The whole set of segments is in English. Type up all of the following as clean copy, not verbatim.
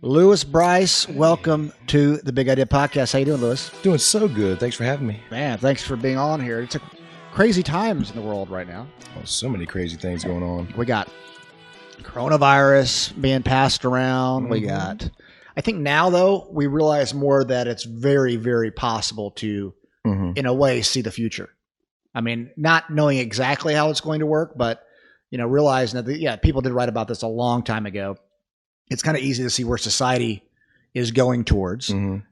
Lewis Brice, welcome to the Big Idea Podcast. How you doing, Lewis? Doing so good. Thanks for having me. Man, thanks for being on here. It's crazy times in the world right now. Oh, so many crazy things going on. We got coronavirus being passed around. We got, I think now though, we realize more that it's very, very possible to, in a way, see the future. I mean, not knowing exactly how it's going to work, but, realizing that, people did write about this a long time ago. It's kind of easy to see where society is going towards. And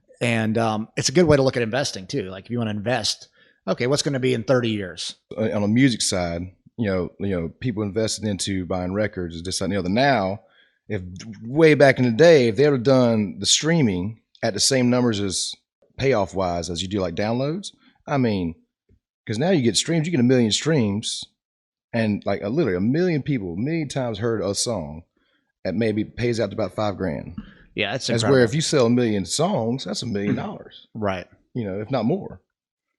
it's a good way to look at investing too. Like if you want to invest, okay, what's going to be in 30 years? On the music side, people invested into buying records, this, that, and the other. Now, if way back in the day, if they would have done the streaming at the same numbers as payoff wise as you do like downloads, I mean, because now you get streams, you get 1 million streams, and like literally 1 million people, 1 million times heard a song. That maybe pays out to about $5,000. Yeah, that's incredible. Where if you sell 1 million songs, that's $1 million, right? If not more.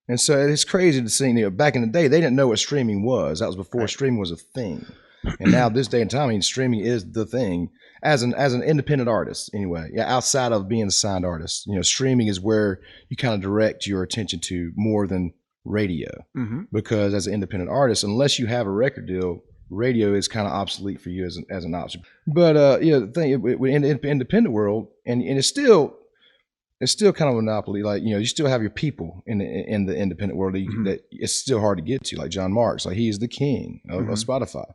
And so it's crazy to see. Back in the day, they didn't know what streaming was. That was before streaming was a thing. And now, this day and time, I mean, streaming is the thing as an independent artist. Anyway, outside of being a signed artist, streaming is where you kind of direct your attention to more than radio, because as an independent artist, unless you have a record deal, radio is kind of obsolete for you as an option. But the thing in the independent world, and it's still kind of a monopoly. Like you still have your people in the independent world that it's still hard to get to. Like John Marks, like he is the king of Spotify,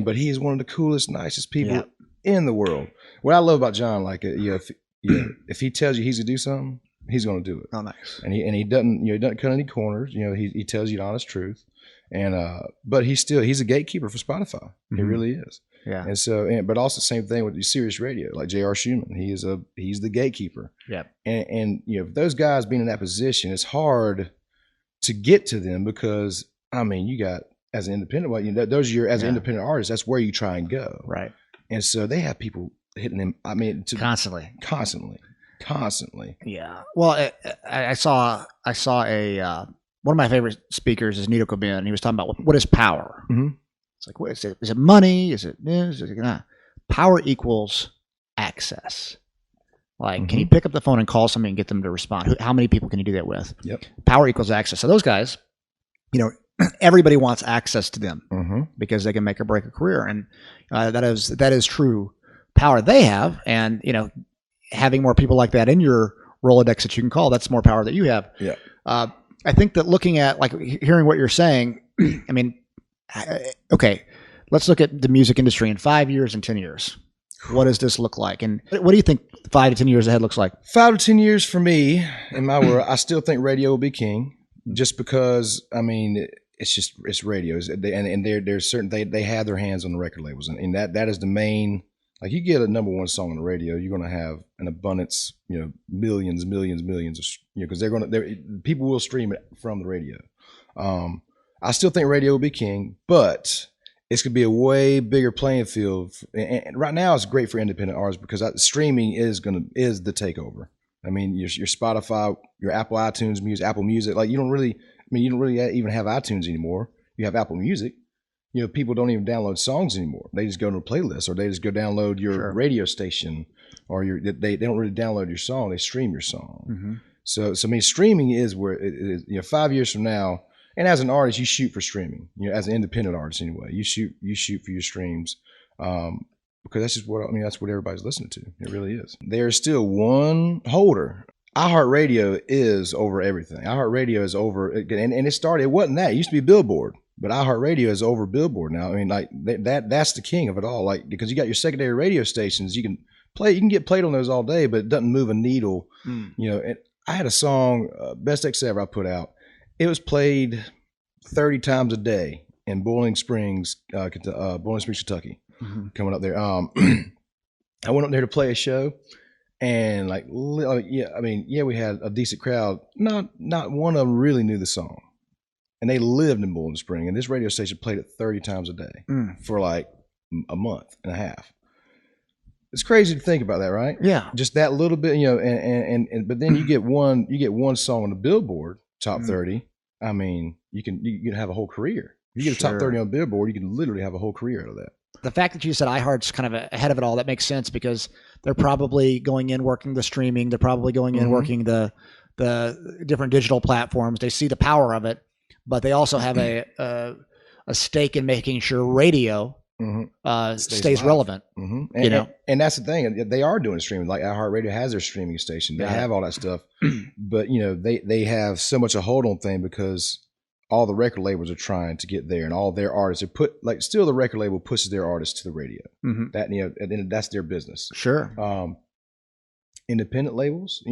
but he is one of the coolest, nicest people in the world. What I love about John, like if he tells you he's gonna do something, he's gonna do it. Oh, nice. And he doesn't cut any corners. He tells you the honest truth. And but he's a gatekeeper for Spotify. He really is. Yeah. And so, but also same thing with Sirius Radio, like J.R. Schumann. He's the gatekeeper. Yeah. And those guys being in that position, it's hard to get to them because I mean, you got as an independent, those are your as an independent artist. That's where you try and go. Right. And so they have people hitting them. I mean, constantly. Yeah. Well, I saw a. One of my favorite speakers is Nito Kobin. He was talking about what is power. It's like, what is it? Is it money? Is it this? Is it not? Power equals access. Like, can you pick up the phone and call somebody and get them to respond? How many people can you do that with? Yep. Power equals access. So those guys, everybody wants access to them because they can make or break a career, and that is true power they have. And having more people like that in your Rolodex that you can call, that's more power that you have. Yeah. I think that looking at, like, hearing what you're saying, I mean, okay, let's look at the music industry in 5 years and 10 years. What does this look like? And what do you think 5 to 10 years ahead looks like? 5 to 10 years for me, in my world, I still think radio will be king, just because, I mean, it's radios. And there's certain, they have their hands on the record labels. And that is the main, like, you get a number one song on the radio, you're going to have an abundance, millions of, because people will stream it from the radio. I still think radio will be king, but it's going to be a way bigger playing field. And right now, it's great for independent artists because streaming is the takeover. I mean, your Spotify, your Apple iTunes music, Apple Music, like you don't really even have iTunes anymore. You have Apple Music. People don't even download songs anymore. They just go to a playlist, or they just go download your radio station, or they don't really download your song. They stream your song. So I mean, streaming is where it is. 5 years from now, and as an artist, you shoot for streaming. As an independent artist anyway, you shoot for your streams, because that's just that's what everybody's listening to. It really is. There's still one holder. iHeartRadio is over everything. iHeartRadio is over, and it started. It wasn't that. It used to be Billboard. But iHeartRadio is over Billboard now. I mean, like that's the king of it all. Like, because you got your secondary radio stations, you can get played on those all day, but it doesn't move a needle. And I had a song, Best X Ever, I put out. It was played 30 times a day in Boiling Springs, Kentucky. Coming up there. I went up there to play a show, and we had a decent crowd. Not one of them really knew the song. And they lived in Bowling Spring, and this radio station played it 30 times a day for like a month and a half. It's crazy to think about that, right? Yeah. Just that little bit, but then you get one song on the Billboard top 30. I mean, you can have a whole career. You get a top 30 on Billboard, you can literally have a whole career out of that. the fact that you said iHeart's kind of ahead of it all, that makes sense because they're probably going in working the streaming. They're probably going in working the different digital platforms. They see the power of it, but they also have a stake in making sure radio stays relevant. And that's the thing. They are doing streaming. Like iHeartRadio has their streaming station. They have all that stuff, but they have so much a hold on thing because all the record labels are trying to get there, and all their artists are still the record label pushes their artists to the radio. That and that's their business. Sure. Independent labels,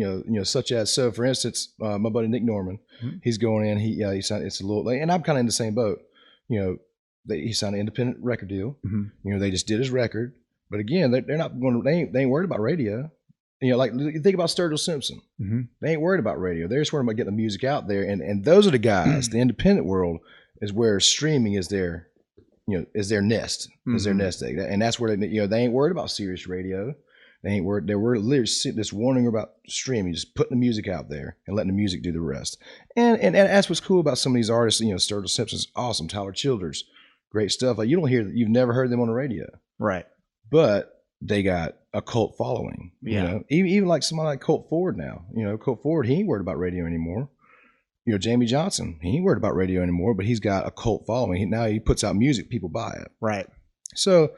such as for instance, my buddy Nick Norman, he's going in. He signed. It's a little, and I'm kind of in the same boat. He signed an independent record deal. They just did his record, but again, they're not going. They ain't worried about radio. Like you think about Sturgill Simpson. They ain't worried about radio. They're just worried about getting the music out there. And those are the guys. The independent world is where streaming is their, is their nest, is their nest egg. And that's where they ain't worried about Sirius radio. They ain't worried. They were literally just wondering about streaming, just putting the music out there and letting the music do the rest. And that's what's cool about some of these artists. Sturgill Simpson's awesome. Tyler Childers, great stuff. Like you've never heard them on the radio, right? But they got a cult following, even like somebody like Colt Ford now, Colt Ford, he ain't worried about radio anymore. Jamie Johnson, he ain't worried about radio anymore, but he's got a cult following. Now he puts out music, people buy it. Right. So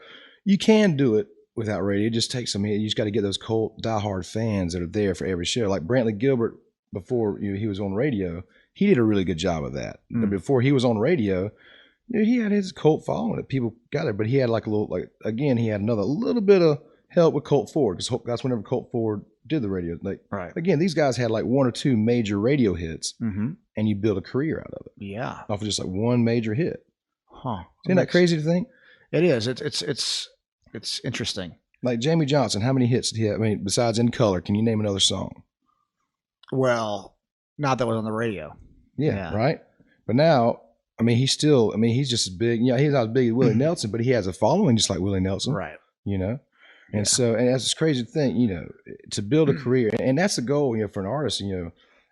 you can do it without radio. It just takes you just got to get those cult diehard fans that are there for every show. Like Brantley Gilbert, before he was on radio, he did a really good job of that. But before he was on radio, he had his cult following that people got it, but he had he had another little bit of help with Colt Ford because that's whenever Colt Ford did the radio. Again, these guys had like one or two major radio hits, and you build a career out of it. Yeah, off of just like one major hit. Isn't that crazy to think? It is. It's interesting. Like Jamie Johnson, how many hits did he have? I mean, besides In Color, can you name another song? Well, not that was on the radio. Yeah. Right. But now. He's just as big. He's not as big as Willie Nelson, but he has a following just like Willie Nelson. Right. And so, and that's this crazy thing, to build a career. And that's the goal, for an artist.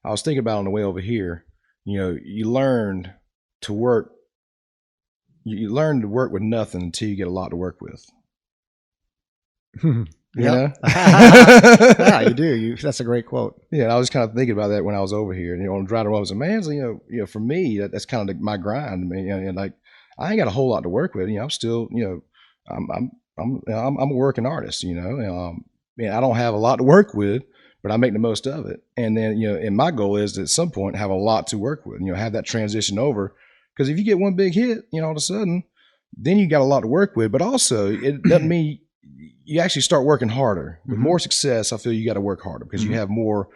I was thinking about on the way over here, you learn to work with nothing until you get a lot to work with. Yeah, you do. That's a great quote. Yeah, I was kind of thinking about that when I was over here. On Dry to Rub, man, for me, that's kind of my grind. Like I ain't got a whole lot to work with. I'm still, I'm a working artist. I don't have a lot to work with, but I make the most of it. And then, and my goal is to at some point have a lot to work with. Have that transition over, because if you get one big hit, all of a sudden, then you got a lot to work with. But also, it doesn't mean you actually start working harder. With more success, I feel you got to work harder because you have more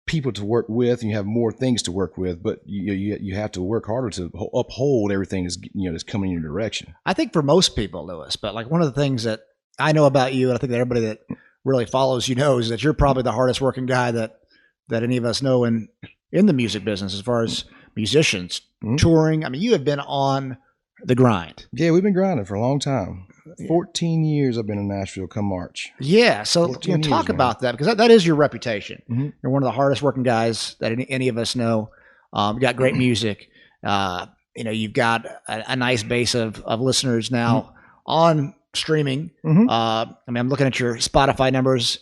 people to work with and you have more things to work with, but you have to work harder to uphold everything that's coming in your direction. I think for most people, Lewis, but like one of the things that I know about you, and I think that everybody that really follows you knows, that you're probably the hardest working guy that any of us know in the music business as far as musicians, touring. You have been on the grind. Yeah, we've been grinding for a long time. 14 years I've been in Nashville come March. Yeah, so talk about that, because that is your reputation. You're one of the hardest working guys that any of us know. You got great music. You've got a nice base of listeners now on streaming. I'm looking at your Spotify numbers.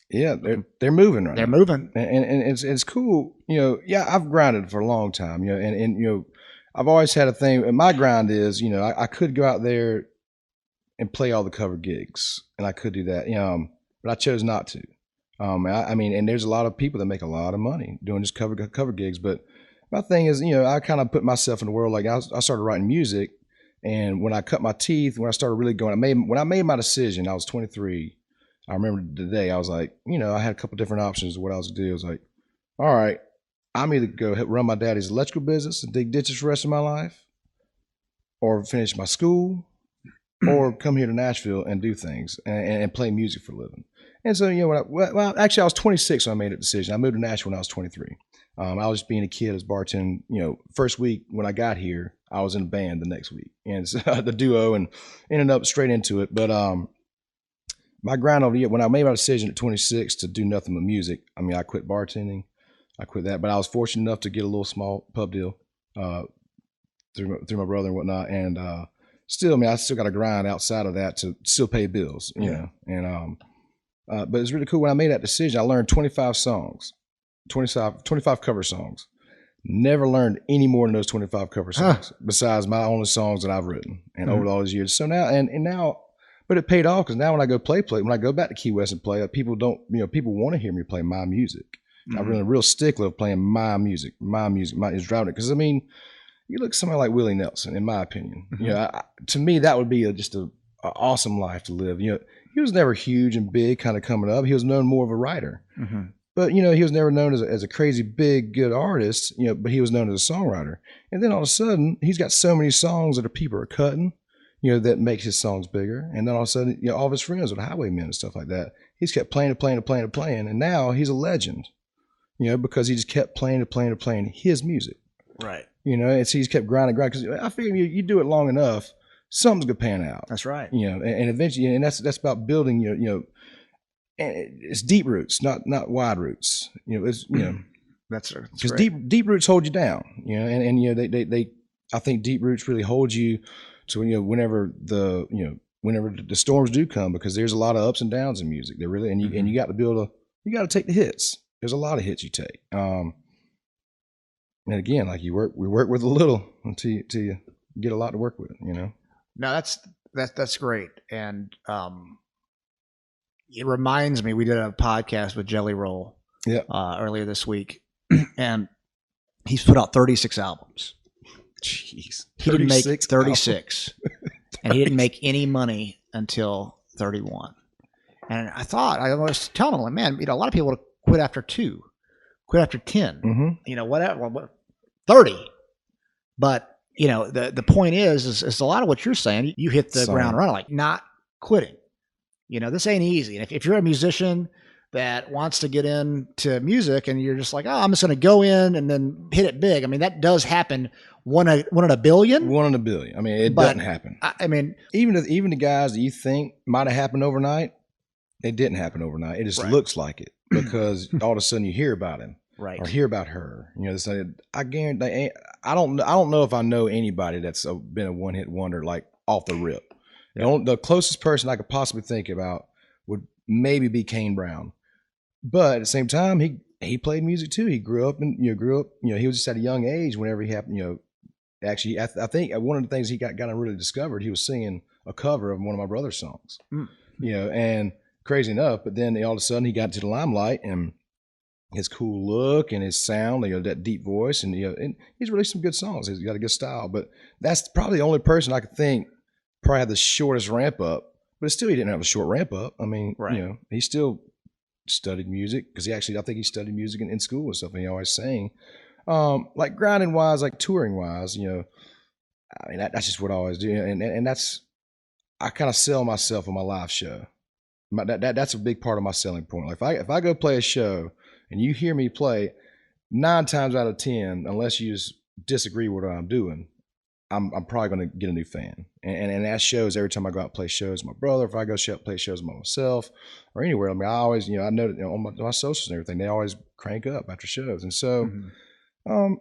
Yeah, they're moving right now. They're moving. And it's cool. I've grinded for a long time, and I've always had a thing. And my grind is, I could go out there and play all the cover gigs, and I could do that, but I chose not to. And there's a lot of people that make a lot of money doing just cover gigs. But my thing is, I kind of put myself in the world. Like I started writing music, and when I cut my teeth, when I started really going, when I made my decision, I was 23. I remember the day I was like, I had a couple different options of what I was gonna do. I was like, all right, I'm either go run my daddy's electrical business and dig ditches for the rest of my life, or finish my school, or come here to Nashville and do things and play music for a living. And so, actually I was 26 when I made a decision. I moved to Nashville when I was 23. I was just being a kid, as bartending. First week when I got here, I was in a band the next week, and so the duo, and ended up straight into it. But my grind over the year, when I made my decision at 26 to do nothing but music, I quit bartending. I quit that, but I was fortunate enough to get a little small pub deal through my brother and whatnot, and still, I mean, I still got to grind outside of that to still pay bills, you know. And but it's really cool. When I made that decision, I learned 25 songs, 25 cover songs. Never learned any more than those 25 cover songs, besides my only songs that I've written, and over all those years. So now, and now, but it paid off, because now when I go play, when I go back to Key West and play, people don't, people want to hear me play my music. I'm really a real stickler of playing my music. Is driving it, because I mean, you look at somebody like Willie Nelson, in my opinion. To me, that would be just an awesome life to live. He was never huge and big, kind of coming up. He was known more of a writer. But, he was never known as a crazy, big, good artist, but he was known as a songwriter. And then all of a sudden, he's got so many songs that people are cutting, that makes his songs bigger. And then all of a sudden, all of his friends with Highwaymen and stuff like that, he's kept playing. And now he's a legend, because he just kept playing his music. Right. And so he's kept grinding. Because I figure you do it long enough, something's going to pan out. That's right. And eventually, and that's about building, and it's deep roots, not wide roots. It's that's because deep roots hold you down. They I think deep roots really hold you to whenever the storms do come, because there's a lot of ups and downs in music. There really, and you got to you got to take the hits. There's a lot of hits you take. And again, like we work with a little until you get a lot to work with. No, that's great. And it reminds me, we did a podcast with Jelly Roll earlier this week, and he's put out 36 albums. Jeez. He didn't make 36, and he didn't make any money until 31. And I was telling him, like, man, a lot of people would quit after 2, quit after 10, whatever, 30. But, the point is a lot of what you're saying, you hit the ground running, like not quitting. This ain't easy. And if you're a musician that wants to get into music and you're just like, oh, I'm just going to go in and then hit it big. I mean, that does happen. One in a billion? 1 in a billion. I mean, it doesn't happen. I mean, even the guys that you think might have happened overnight, it didn't happen overnight. It just looks like it, because all of a sudden you hear about him, right? Or hear about her. I guarantee. I don't know if I know anybody that's been a one-hit wonder, like off the rip. The closest person I could possibly think about would maybe be Kane Brown, but at the same time, he played music too. He grew up he was just at a young age whenever he happened. Actually, I think one of the things he got really discovered, he was singing a cover of one of my brother's songs. And crazy enough, but then all of a sudden he got into the limelight, and his cool look and his sound, that deep voice, and and he's released some good songs. He's got a good style, but that's probably the only person I could think probably had the shortest ramp up, but still he didn't have a short ramp up. I mean, he still studied music, because I think he studied music in school and stuff, and he always sang. Like grinding wise, like touring wise, I mean, that's just what I always do. And that's, I kind of sell myself on my live show. That's a big part of my selling point. Like if I go play a show and you hear me play, 9 times out of 10, unless you just disagree with what I'm doing, I'm probably going to get a new fan. And that shows every time I go out and play shows with my brother, if I go play shows by myself or anywhere. I mean, I always, I know that on my socials and everything, they always crank up after shows. And so, and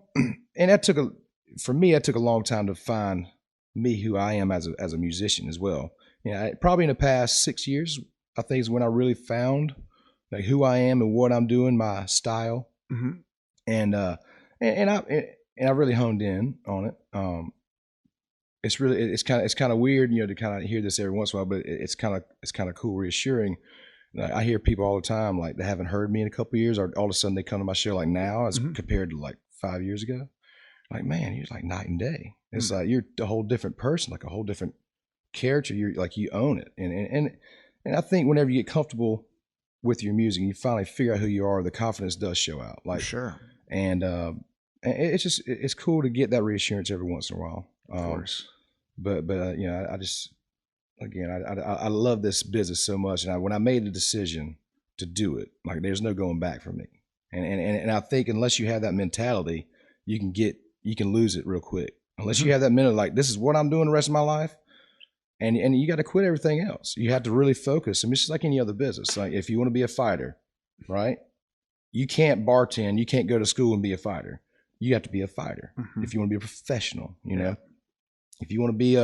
that took a long time to find me, who I am as a musician as well. Probably in the past 6 years, I think is when I really found like who I am and what I'm doing, my style. And I really honed in on it. It's kind of weird, to kind of hear this every once in a while, but it's kind of cool, reassuring. I hear people all the time, like, they haven't heard me in a couple of years, or all of a sudden they come to my show like now as compared to like 5 years ago. Like, man, you're like night and day. It's like you're a whole different person, like a whole different character. You're like, you own it. And I think whenever you get comfortable with your music, you finally figure out who you are, the confidence does show out. Like, sure. And it's cool to get that reassurance every once in a while. Of course. But I just, again, I love this business so much, and when I made the decision to do it, like, there's no going back for me. And I think unless you have that mentality, you can lose it real quick. Unless you have that mentality, like, this is what I'm doing the rest of my life, and you got to quit everything else. You have to really focus. I mean, it's just like any other business. Like, if you want to be a fighter, right? You can't bartend. You can't go to school and be a fighter. You have to be a fighter if you want to be a professional, you know? If you want to be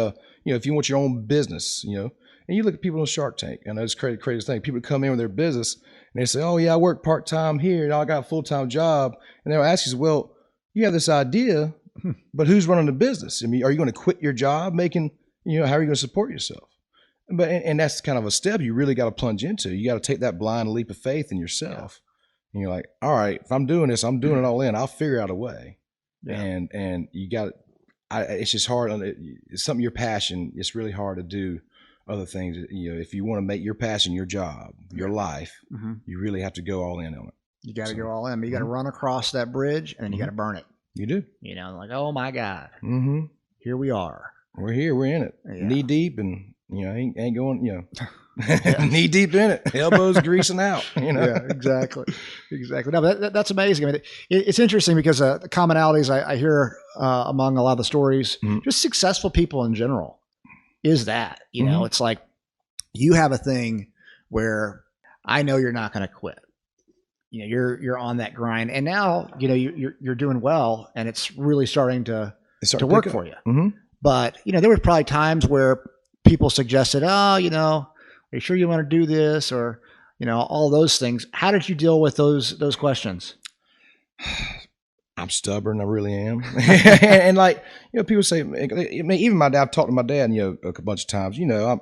if you want your own business, and you look at people on Shark Tank, and it's crazy thing. People come in with their business and they say, "Oh yeah, I work part time here, and I got a full time job," and they'll ask you, "Well, you have this idea, but who's running the business? I mean, are you going to quit your job making, how are you going to support yourself?" But and that's kind of a step you really got to plunge into. You got to take that blind leap of faith in yourself. And you're like, all right, if I'm doing this, I'm doing it all in. I'll figure out a way. Yeah. And you got, it's just hard. It's something your passion. It's really hard to do other things. If you want to make your passion your job, your life, you really have to go all in on it. You got to go all in. But you got to run across that bridge, and then you got to burn it. You do. Like, oh my God, here we are. We're here. We're in it, knee deep, and ain't going. Knee deep in it, elbows greasing out. Yeah, exactly. No, that's amazing. I mean, it's interesting because the commonalities I hear among a lot of the stories, just successful people in general, is that it's like you have a thing where I know you're not going to quit. You're on that grind, and now you're doing well, and it's really starting to work for you. But there were probably times where people suggested, "Oh, are you sure you want to do this?" Or, all those things. How did you deal with those questions? I'm stubborn. I really am. And people say, even my dad, I've talked to my dad, a bunch of times, I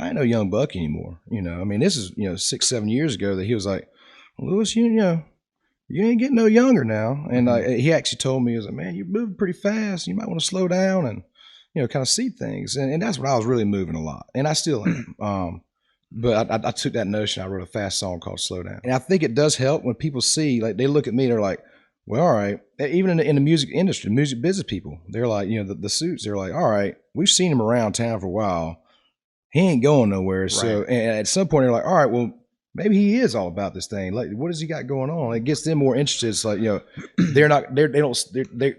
ain't no young buck anymore. This is, 6-7 years ago that he was like, "Lewis, you ain't getting no younger now." And he actually told me, he was like, "Man, you're moving pretty fast. You might want to slow down and, kind of see things." And that's when I was really moving a lot. And I still am. But I took that notion. I wrote a fast song called "Slow Down," and I think it does help when people see, they look at me, they're like, "Well, all right." Even in the music industry, music business people, they're like, the suits, they're like, "All right, we've seen him around town for a while. He ain't going nowhere." Right. So, and at some point, they're like, "All right, well, maybe he is all about this thing. Like, what has he got going on?" It gets them more interested. It's like,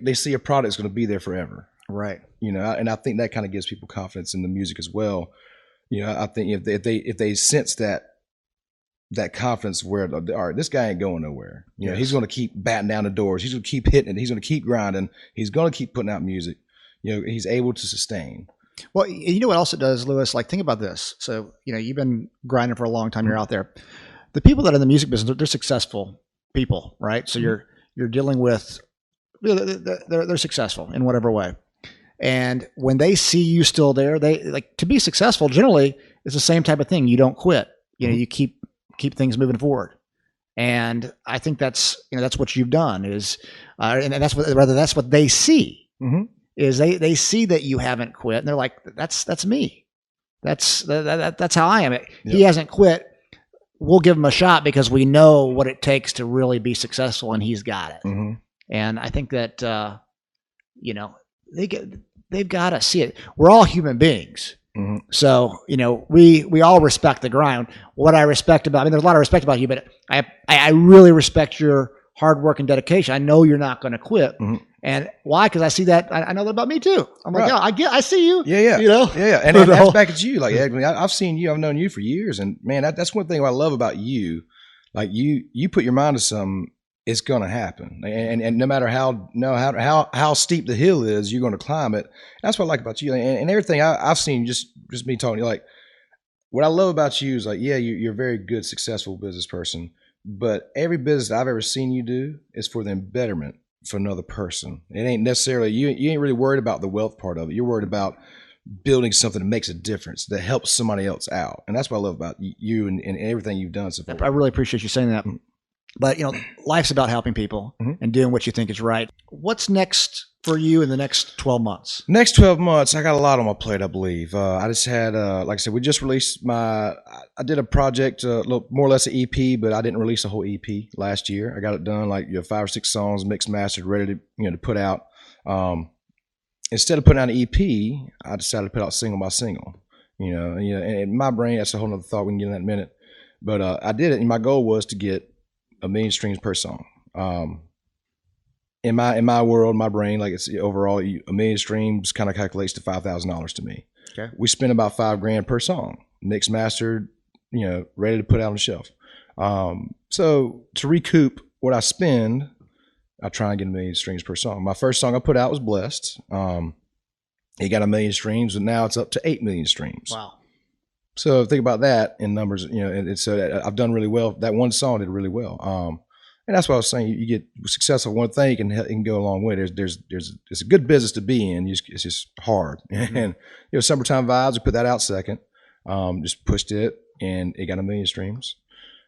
they see a product that's going to be there forever. Right. And I think that kind of gives people confidence in the music as well. I think if they sense that confidence where, all right, this guy ain't going nowhere. He's going to keep batting down the doors. He's going to keep hitting it. He's going to keep grinding. He's going to keep putting out music. He's able to sustain. Well, you know what else it does, Lewis? Like, think about this. So, you've been grinding for a long time. You're out there. The people that are in the music business, they're successful people, right? So you're dealing with, they're successful in whatever way. And when they see you still there, they like to be successful. Generally, it's the same type of thing. You don't quit. You keep things moving forward. And I think that's what you've done is, and that's what they see is they see that you haven't quit, and they're like, that's me. That's how I am. Yep. He hasn't quit. We'll give him a shot because we know what it takes to really be successful, and he's got it. And I think that they've got to see it. We're all human beings. So, we all respect the grind. What I respect about, there's a lot of respect about you, but I really respect your hard work and dedication. I know you're not going to quit. And why? Because I see that. I know that about me too. I'm like, I see you. Yeah. Yeah. And that's back at you. Like, I've seen you. I've known you for years. And man, that's one thing I love about you. Like you put your mind to something, it's going to happen. And no matter how steep the hill is, you're going to climb it. That's what I like about you. And everything I've seen, just me talking to you, like, what I love about you is like, yeah, you're a very good, successful business person, but every business that I've ever seen you do is for the betterment for another person. It ain't necessarily, you ain't really worried about the wealth part of it. You're worried about building something that makes a difference, that helps somebody else out. And that's what I love about you and everything you've done so far. I really appreciate you saying that. But, life's about helping people and doing what you think is right. What's next for you in the next 12 months? Next 12 months, I got a lot on my plate, I believe. I just had, like I said, we just released I did a project, more or less an EP, but I didn't release a whole EP last year. I got it done, like 5 or 6 songs, mixed, mastered, ready to, to put out. Instead of putting out an EP, I decided to put out single by single. And in my brain, that's a whole other thought. We can get in that in a minute. But I did it, and my goal was to get 1 million streams per song. In my world, my brain, like it's overall 1 million streams kind of calculates to $5,000 to me. Okay. We spend about $5,000 per song, mixed, mastered, ready to put out on the shelf. So to recoup what I spend, I try and get 1 million streams per song. My first song I put out was Blessed. It got 1 million streams, and now it's up to 8 million streams. Wow. So think about that in numbers. It's I've done really well. That one song did really well. And that's what I was saying. You get successful at one thing, it can go a long way. It's a good business to be in. It's just hard. And Summertime Vibes, we put that out second. Just pushed it, and it got 1 million streams.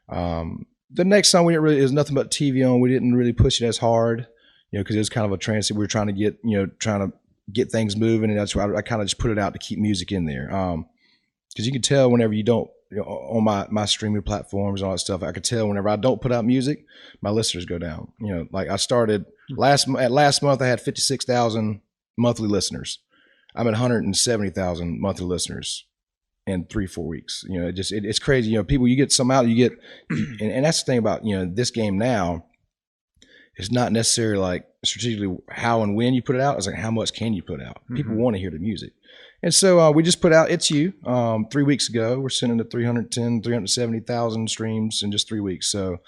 The next song it was Nothing But TV On. We didn't really push it as hard, because it was kind of a transit. We were trying to get things moving, and that's why I kind of just put it out to keep music in there. Because you can tell whenever you don't, on my streaming platforms and all that stuff, I could tell whenever I don't put out music, my listeners go down. Like I started last month, I had 56,000 monthly listeners. I'm at 170,000 monthly listeners in 3-4 weeks. It's crazy. People, you get some out, you get, and that's the thing about, this game now. It's not necessarily like strategically how and when you put it out. It's like, how much can you put out? People want to hear the music. And so we just put out It's You 3 weeks ago. We're sitting at 370,000 streams in just 3 weeks. So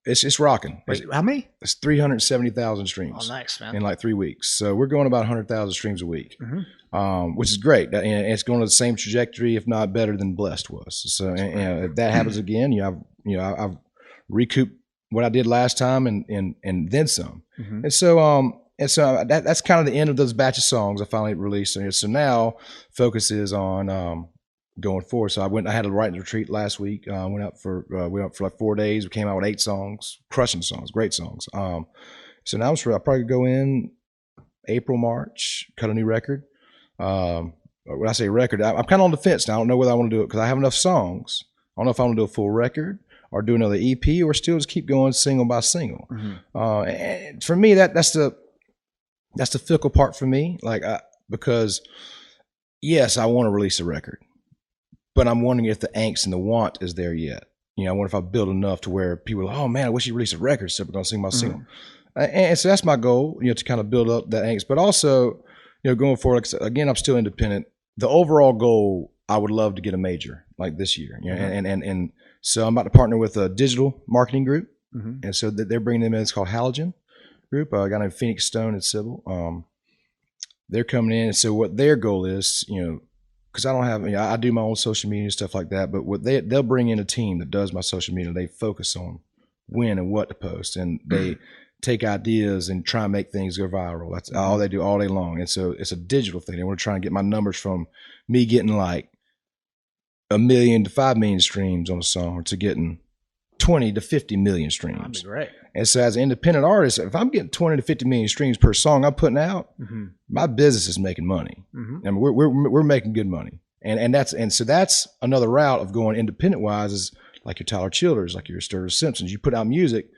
it's rocking. Wait, how many? It's 370,000 streams. Oh, nice, man. In like 3 weeks. So we're going about 100,000 streams a week, which is great. And it's going to the same trajectory, if not better than Blessed was. So if that happens again, I've recouped what I did last time and then some. And so that's kind of the end of those batch of songs I finally released. And so now focus is on going forward. So I had a writing retreat last week. Went out for like 4 days. We came out with 8 songs, crushing songs, great songs. So now I'm sure I'll probably go in April, March, cut a new record. When I say record, I'm kind of on the fence now. I don't know whether I want to do it because I have enough songs. I don't know if I want to do a full record or do another EP, or still just keep going single by single. And for me, that's the fickle part for me. Because yes, I want to release a record, but I'm wondering if the angst and the want is there yet. I wonder if I build enough to where people are like, oh man, I wish you released a record so we're gonna sing my single. And so that's my goal, to kind of build up that angst, but also, going forward, again, I'm still independent. The overall goal, I would love to get a major like this year. And so I'm about to partner with a digital marketing group. And so they're bringing them in. It's called Halogen Group. A guy named Phoenix Stone and Sybil. They're coming in. And so what their goal is, because I don't have, I do my own social media and stuff like that, but they'll bring in a team that does my social media. They focus on when and what to post. And they take ideas and try and make things go viral. That's all they do all day long. And so it's a digital thing. They want to try and get my numbers from me getting like 1 million to 5 million streams on a song to getting 20 to 50 million streams. That'd be great. And so as an independent artist, if I'm getting 20 to 50 million streams per song I'm putting out, my business is making money. I mean, we're making good money. And so that's another route of going independent wise, is like your Tyler Childers, like your Sturgis Simpsons. You put out music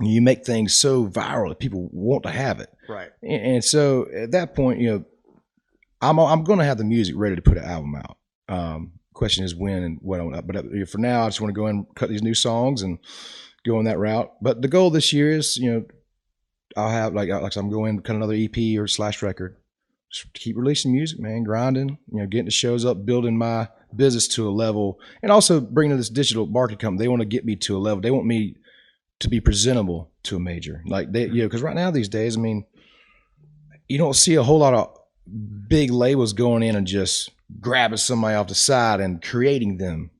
and you make things so viral that people want to have it. Right. And so at that point, I'm going to have the music ready to put an album out. Question is when and what. But for now, I just want to go and cut these new songs and go on that route. But the goal this year is, I'll have like I'm going to cut another EP or / record. Just keep releasing music, man, grinding, getting the shows up, building my business to a level, and also bringing this digital marketing company. They want to get me to a level. They want me to be presentable to a major, like they, because right now these days, I mean, you don't see a whole lot of big labels going in and just grabbing somebody off the side and creating them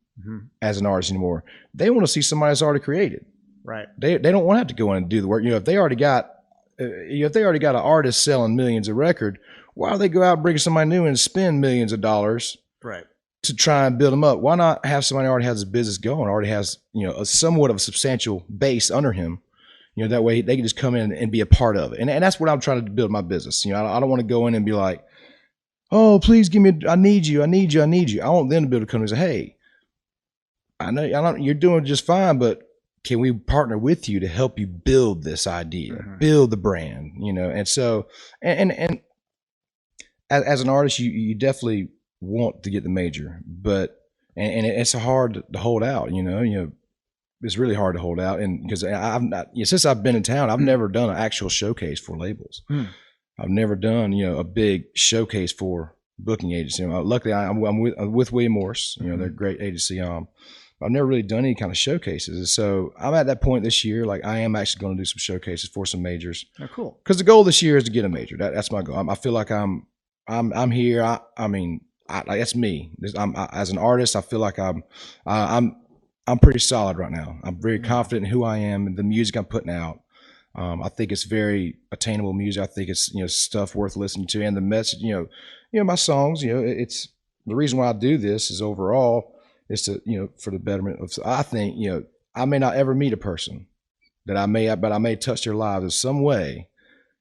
as an artist anymore. They want to see somebody that's already created. Right. They don't want to have to go in and do the work. If they already got an artist selling millions a record, why do they go out and bring somebody new and spend millions of dollars? Right. To try and build them up? Why not have somebody who already has his business going, already has a somewhat of a substantial base under him? That way they can just come in and be a part of it. And that's what I'm trying to build my business. I don't want to go in and be like, oh, please give me, I need you. I want them to be able to come and say, hey, I know you're doing just fine, but can we partner with you to help you build this idea, build the brand, And so, and as an artist, you definitely want to get the major, but, and it's hard to hold out, it's really hard to hold out. And because since I've been in town, I've never done an actual showcase for labels. I've never done, a big showcase for booking agency. Luckily I'm with William Morris, they're a great agency. I've never really done any kind of showcases. And so I'm at that point this year. Like I am actually going to do some showcases for some majors. Oh, cool. Because the goal this year is to get a major. That's my goal. I feel like I'm here. Like that's me. As an artist, I feel like I'm pretty solid right now. I'm very confident in who I am and the music I'm putting out. I think it's very attainable music. I think it's stuff worth listening to, and the message. My songs. It's the reason why I do this is overall is to for the betterment of. I think I may not ever meet a person that I may touch their lives in some way.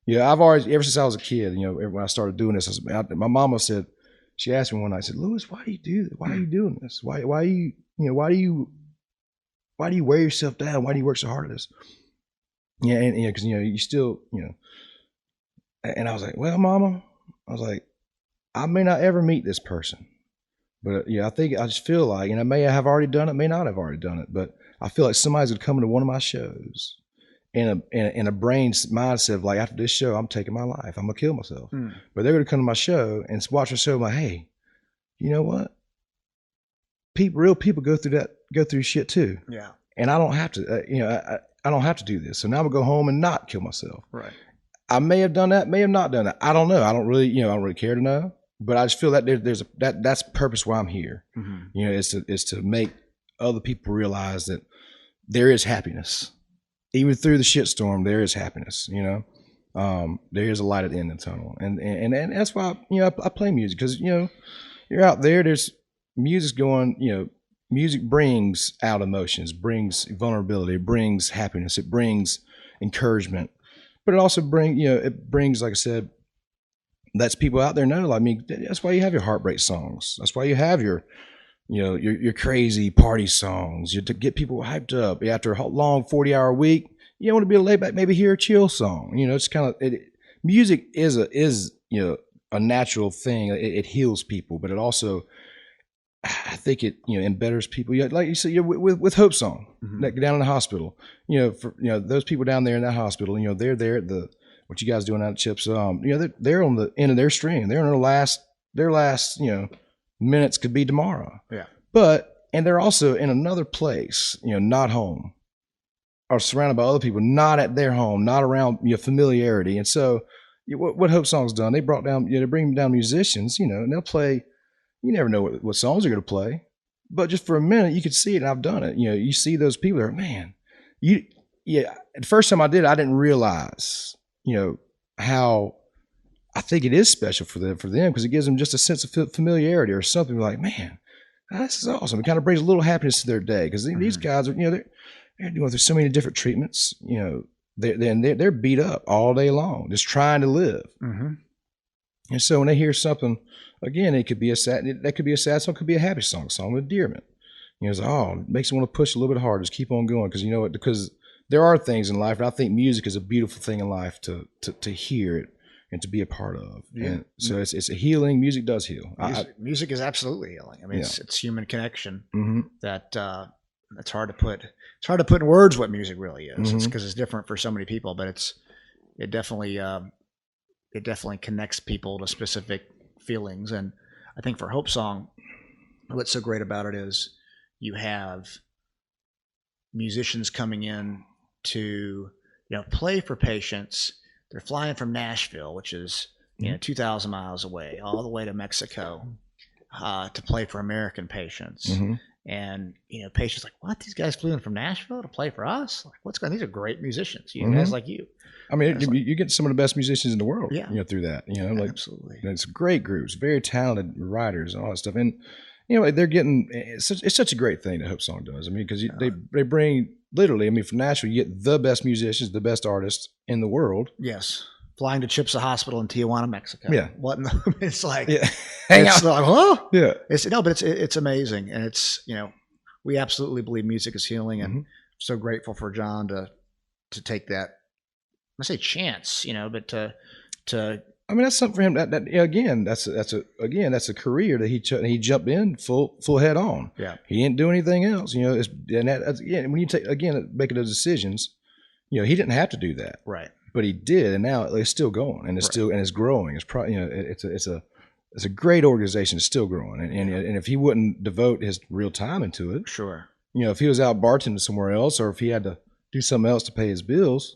I've always ever since I was a kid. When I started doing this, my mama said she asked me one night. I said, "Lewis, why do you do this? Why are you doing this? Why do you wear yourself down? Why do you work so hard at this?" Yeah, and because you still and I was like, "Well, Mama," I was like, "I may not ever meet this person, but I think I just feel like, and I may have already done it, may not have already done it, but I feel like somebody's gonna come into one of my shows in a brain mindset of like, after this show, I'm taking my life, I'm gonna kill myself, but they're gonna come to my show and watch the show, I'm like, hey, you know what? Real people go through shit too, and I don't have to, I don't have to do this. So now I'm gonna go home and not kill myself. Right. I may have done that, may have not done that. I don't know. I don't really care to know. But I just feel that that's purpose why I'm here. Is to make other people realize that there is happiness, even through the shitstorm. There is happiness. There is a light at the end of the tunnel, and that's why I play music, because you're out there. There's music going. Music brings out emotions, brings vulnerability, brings happiness, it brings encouragement, but it also brings, like I said, lets people out there know. I mean, that's why you have your heartbreak songs. That's why you have your crazy party songs. To get people hyped up after a long 40-hour week. You want to be laid back, maybe hear a chill song. It's kind of music is a natural thing. It heals people, but it also, I think it embetters people. Like you said, with Hope Song, that down in the hospital. For those people down there in that hospital. They're there at what you guys doing out at Chips. They're on the end of their string. They're in their last minutes could be tomorrow. Yeah. And they're also in another place. Not home, or surrounded by other people, not at their home, not around familiarity. And so, what Hope Song's done, they bring down musicians. And they'll play. You never know what songs are going to play, but just for a minute, you could see it, and I've done it. You see those people there, man. The first time I did it, I didn't realize, how I think it is special for them, because it gives them just a sense of familiarity or something. Like, man, this is awesome. It kind of brings a little happiness to their day, because these guys are, they're going through so many different treatments. They're beat up all day long, just trying to live. And so when they hear something, again, it could be a sad song, it could be a happy song of endearment. It's like, it makes them want to push a little bit harder, just keep on going, because there are things in life, and I think music is a beautiful thing in life to hear it and to be a part of. Yeah. And so it's a healing. Music does heal. Music is absolutely healing. I mean, it's human connection that it's hard to put. It's hard to put in words what music really is. It's because it's different for so many people, but it definitely connects people to specific feelings. And I think for Hope Song, what's so great about it is you have musicians coming in to play for patients. They're flying from Nashville, which is 2,000 miles away, all the way to Mexico to play for American patients. And patients like, what? These guys flew in from Nashville to play for us? Like, what's going on? These are great musicians. Guys like you. I mean, you get some of the best musicians in the world. Through that. Absolutely. It's great groups, very talented writers and all that stuff. And they're getting. It's such a great thing that Hope Song does. I mean, because they bring literally. I mean, from Nashville, you get the best musicians, the best artists in the world. Yes. Flying to Chips Hospital in Tijuana, Mexico. Yeah. What? It's like, hang out. Like, huh? Yeah. But it's amazing, and it's we absolutely believe music is healing, and I'm so grateful for John to take that. I say chance, but to. I mean, that's something for him. That again, that's a career that he jumped in full head on. Yeah. He didn't do anything else. When you making those decisions, he didn't have to do that. Right. But he did, and now it's still going, and it's still and it's growing. It's probably it's a great organization. It's still growing, and if he wouldn't devote his real time into it, sure, You know, if he was out bartending somewhere else, or if he had to do something else to pay his bills,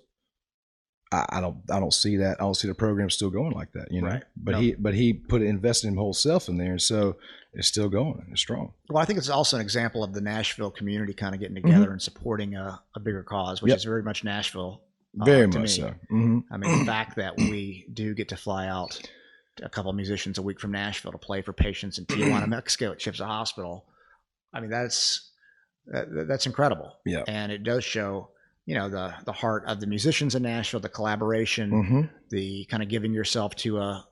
I don't see that. I don't see the program still going like that, you know. Right. But No. he invested his whole self in there, and so it's still going. It's strong. Well, I think it's also an example of the Nashville community kind of getting together and supporting a bigger cause, which is very much Nashville. Very to much me. so. I mean, the fact that we do get to fly out a couple of musicians a week from Nashville to play for patients in Tijuana, Mexico at Chipsa Hospital. I mean, that's incredible. Yeah. And it does show, you know, the heart of the musicians in Nashville, the collaboration, the kind of giving yourself to a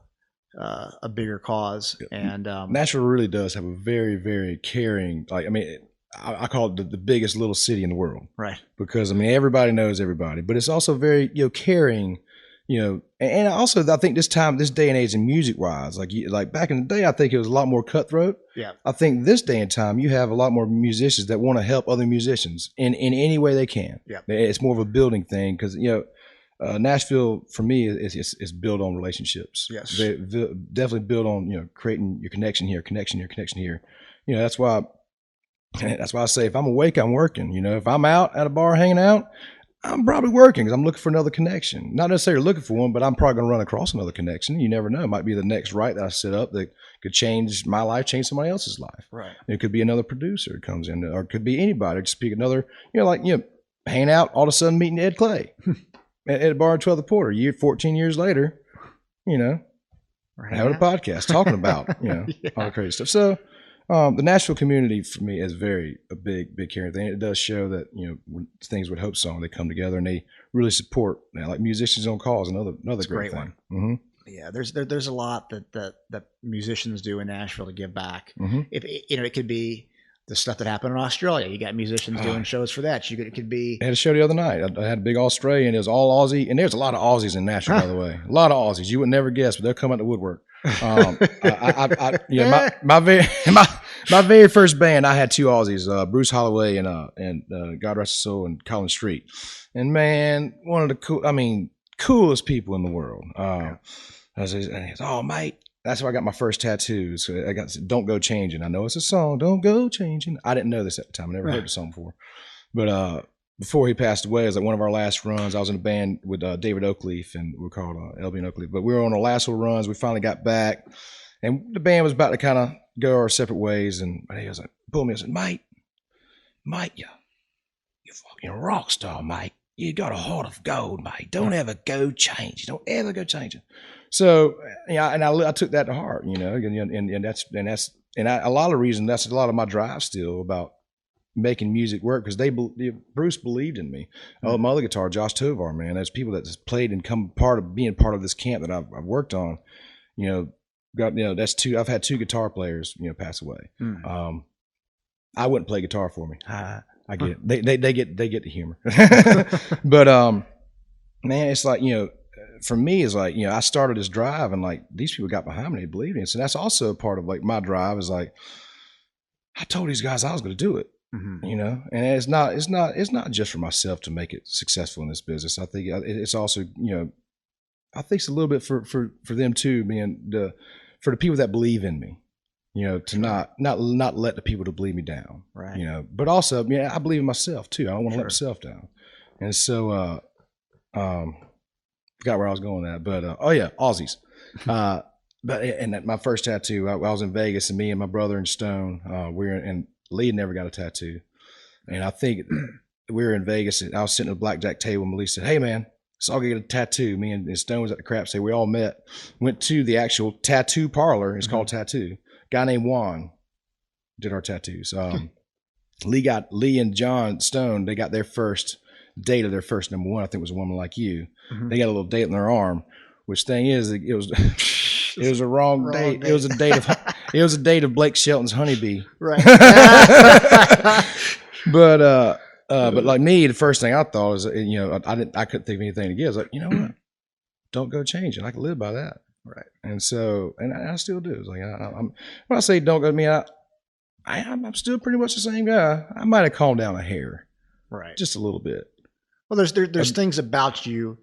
bigger cause. And Nashville really does have a very, very caring, like, I mean, I call it the biggest little city in the world. Right. Because, I mean, everybody knows everybody, but it's also very, you know, caring, you know, and also I think this day and age in music wise, like back in the day, I think it was a lot more cutthroat. Yeah. I think this day and time, you have a lot more musicians that want to help other musicians in any way they can. Yeah. It's more of a building thing because, you know, Nashville for me is built on relationships. Yes. They definitely build on, you know, creating your connection here. You know, that's why I say if I'm awake, I'm working. You know, if I'm out at a bar hanging out, I'm probably working because I'm looking for another connection. Not necessarily looking for one, but I'm probably going to run across another connection. You never know. It might be the next right that I set up that could change my life, change somebody else's life. Right. It could be another producer who comes in, or it could be anybody. Just pick another, you know, like, you know, hanging out, all of a sudden meeting Ed Clay at a bar in 12th and Porter. 14 years later, you know, having a podcast talking about, you know, all the crazy stuff. So, the Nashville community for me is a big caring thing. It does show that, you know, when things with Hope Song, they come together and they really support, you know, like Musicians on Call is another great thing. One. Yeah, there's a lot that musicians do in Nashville to give back. If you know, it could be the stuff that happened in Australia. You got musicians doing shows for that. It could be. I had a show the other night. I had a big Australian. It was all Aussie, and there's a lot of Aussies in Nashville, by the way. A lot of Aussies. You would never guess, but they'll come out the woodwork. My very first band, I had two Aussies, Bruce Holloway and God rest his soul, and Colin Street. And man, one of the coolest people in the world. I said, oh mate, that's where I got my first tattoo. So I got "Don't Go Changing." I know it's a song, "Don't Go Changing." I didn't know this at the time. I never heard the song before. But before he passed away, it was like one of our last runs. I was in a band with David Oakleaf, and we're called LB and Oakleaf. But we were on our last little runs. We finally got back, and the band was about to kind of go our separate ways. And he was like, pulled me and said, "Mate, you're fucking a rock star, mate. You got a heart of gold, mate. Don't ever go changing. Don't ever go changing." So, yeah, and I took that to heart, you know, and a lot of reason that's a lot of my drive still about making music work, because Bruce believed in me. My other guitar, Josh Tovar, man, there's people that just played and being part of this camp that I've worked on. You know, I've had two guitar players, you know, pass away. I wouldn't play guitar for me. I get it. They get the humor. But man, it's like, you know, for me, it's like, you know, I started this drive, and like these people got behind me, they believed in it. So that's also part of like my drive, is like, I told these guys I was going to do it. You know, and it's not just for myself to make it successful in this business. I think it's also, you know, I think it's a little bit for them too, for the people that believe in me, you know, to not let the people to believe me down, right? You know, but also, yeah, I believe in myself too. I don't want to let myself down, and so forgot where I was going at, but Aussies. But my first tattoo, I was in Vegas, and me and my brother and Stone, and Lee never got a tattoo. And I think we were in Vegas, and I was sitting at a blackjack table, and Lee said, "Hey man, let's all get a tattoo." Me and Stone was at the crap say, we all went to the actual tattoo parlor. It's called Tattoo. Guy named Juan did our tattoos. Lee and John Stone, they got their first date of their first number one. I think it was A Woman Like You. They got a little date on their arm, which thing is, it was it was a wrong date. It was a date of Blake Shelton's Honeybee. Right. But like me, the first thing I thought is, you know, I couldn't think of anything to give. I was like, you know what? Don't go changing. I can live by that. Right. And so, and I still do. It's like, when I say don't go, I'm still pretty much the same guy. I might have calmed down a hair. Right. Just a little bit. Well, there's things about you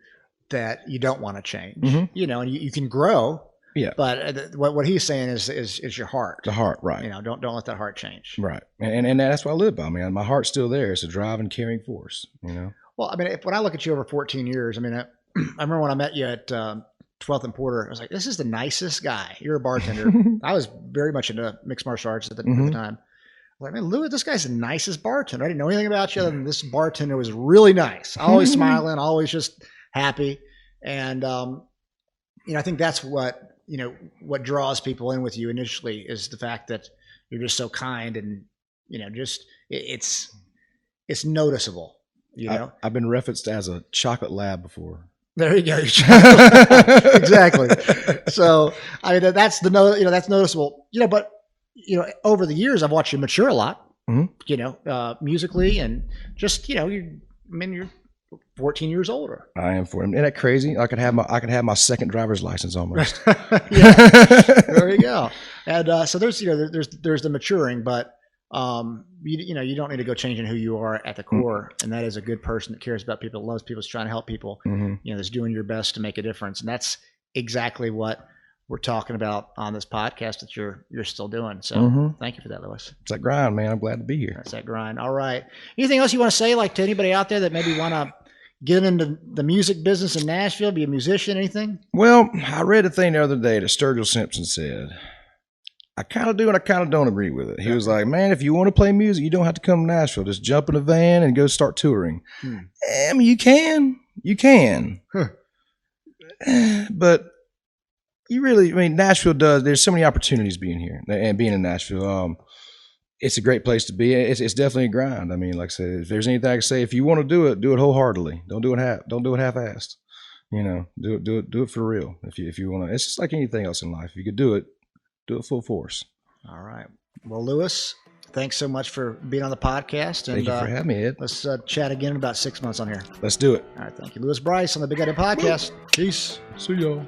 that you don't want to change, you know, and you can grow, Yeah. But what he's saying is your heart. The heart, right. Don't let that heart change. Right. And that's what I live by. I mean, my heart's still there. It's a driving, carrying force, Well, I mean, when I look at you over 14 years, I mean, I remember when I met you at 12th and Porter, I was like, this is the nicest guy. You're a bartender. I was very much into mixed martial arts at the time. I was like, man, Lewis, this guy's the nicest bartender. I didn't know anything about you other than this bartender was really nice. Always smiling, always just happy. And, I think that's what draws people in with you initially is the fact that you're just so kind and, just it's noticeable, I've been referenced as a chocolate lab before. There you go. Exactly. So, I mean, that's noticeable, but, over the years, I've watched you mature a lot, musically and just, you're 14 years older. I am Isn't that crazy? I could have my second driver's license almost. Yeah. There you go. And so there's the maturing, but you don't need to go changing who you are at the core, and that is a good person that cares about people, loves people, is trying to help people. That's doing your best to make a difference, and that's exactly what we're talking about on this podcast that you're still doing. So thank you for that, Lewis. It's that grind, man. I'm glad to be here. That's that grind. All right. Anything else you want to say, like to anybody out there that maybe want to get into the music business in Nashville, be a musician, anything? Well, I read a thing the other day that Sturgill Simpson said. I kind of do and I kind of don't agree with it. He was like, man, if you want to play music, you don't have to come to Nashville. Just jump in a van and go start touring. I mean, you can. But Nashville there's so many opportunities being here and being in Nashville. It's a great place to be. It's definitely a grind. I mean, like I said, if there's anything I can say, if you want to do it wholeheartedly. Don't do it half-assed. Do it for real. If you want to, it's just like anything else in life. If you could do it full force. All right. Well, Lewis, thanks so much for being on the podcast. And, thank you for having me, Ed. Let's chat again in about 6 months on here. Let's do it. All right. Thank you. Lewis Brice on the Big Idea Podcast. Peace. See y'all.